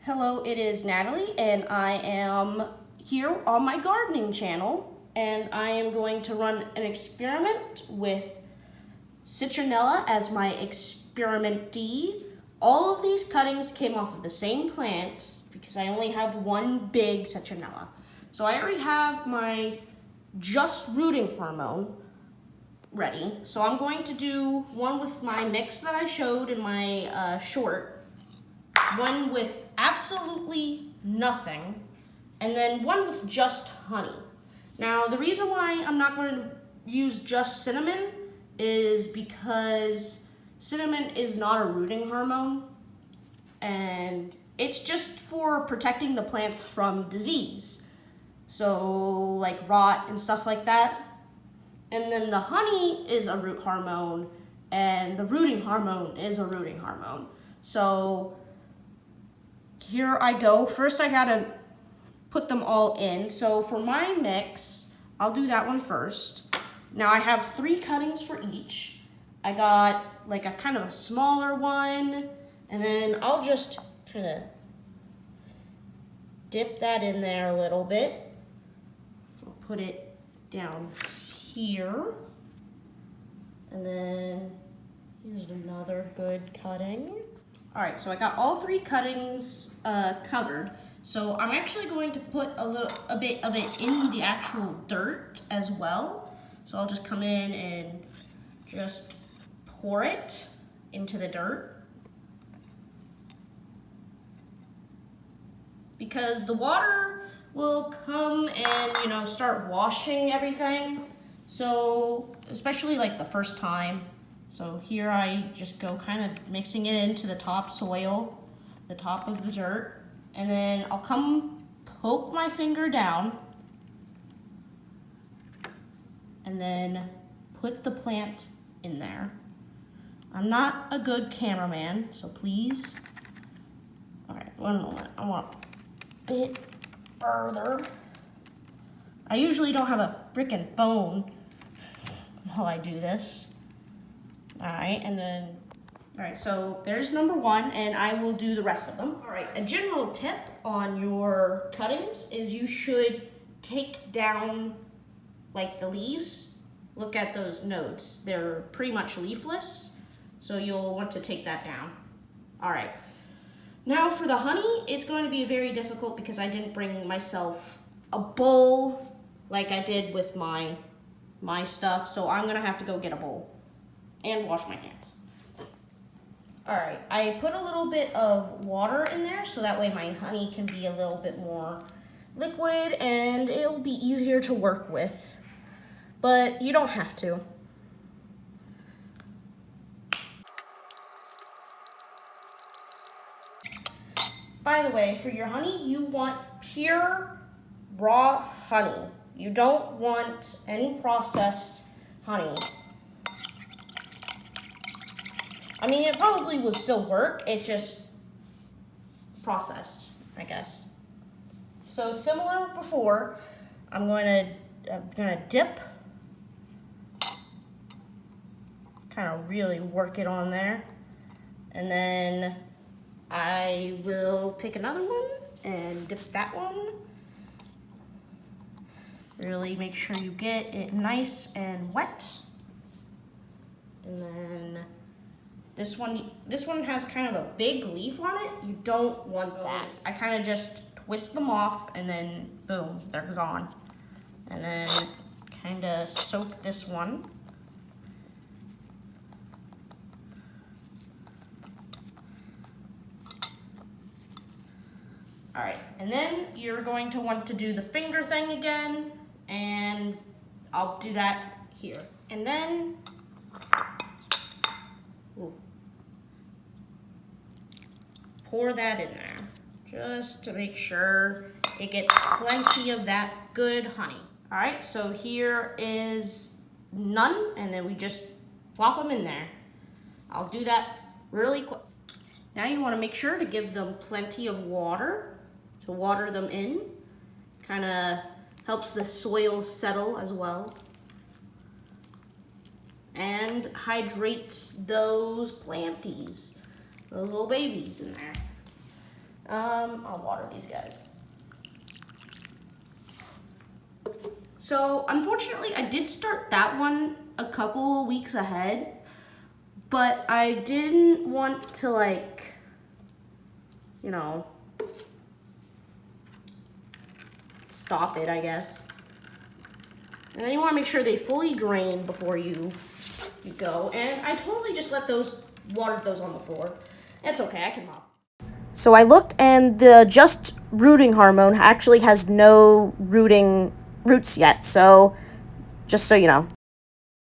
Hello, it is Natalie, and I am here on my gardening channel, and I am going to run an experiment with citronella as my experimentee. All of these cuttings came off of the same plant because I only have one big citronella. So I already have my just rooting hormone ready. So I'm going to do one with my mix that I showed in my short, one with absolutely nothing, and then one with just honey. Now, the reason why I'm not going to use just cinnamon is because cinnamon is not a rooting hormone, and it's just for protecting the plants from disease. So, like rot and stuff like that. And then the honey is a root hormone, and the rooting hormone is a rooting hormone. So, here I go. First I gotta put them all in. So for my mix, I'll do that one first. Now I have 3 cuttings for each. I got like a kind of a smaller one, and then I'll just kind of dip that in there a little bit. I'll put it down here. And then here's another good cutting. All right, so I got all 3 cuttings covered. So I'm actually going to put a bit of it in the actual dirt as well. So I'll just come in and just pour it into the dirt. Because the water will come and, start washing everything. So, especially like the first time. So here I just go kind of mixing it into the top soil, the top of the dirt, and then I'll come poke my finger down and then put the plant in there. I'm not a good cameraman, so please. All right, one moment. I want a bit further. I usually don't have a frickin' phone while I do this. All right, so there's number 1, and I will do the rest of them. All right, a general tip on your cuttings is you should take down like the leaves. Look at those nodes. They're pretty much leafless, so you'll want to take that down. All right, now for the honey, it's going to be very difficult because I didn't bring myself a bowl like I did with my stuff, so I'm gonna have to go get a bowl and wash my hands. All right, I put a little bit of water in there so that way my honey can be a little bit more liquid and it'll be easier to work with, but you don't have to. By the way, for your honey, you want pure raw honey. You don't want any processed honey. I mean, it probably will still work, it's just processed, I guess. So similar before, I'm gonna dip, kind of really work it on there, and then I will take another one and dip that one. Really make sure you get it nice and wet, and then this one has kind of a big leaf on it. You don't want that. I kind of just twist them off and then boom, they're gone. And then kind of soak this one. All right, and then you're going to want to do the finger thing again, and I'll do that here. And then, pour that in there, just to make sure it gets plenty of that good honey. All right, so here is none, and then we just plop them in there. I'll do that really quick. Now you wanna make sure to give them plenty of water, to water them in. Kinda helps the soil settle as well. And hydrates those planties, those little babies in there. I'll water these guys. So, unfortunately, I did start that one a couple of weeks ahead, but I didn't want to, like, you know, stop it, I guess. And then you want to make sure they fully drain before you go. And I totally just watered those on the floor. It's okay, I can mop. So I looked, and the Just Rooting hormone actually has no roots yet, so just so you know.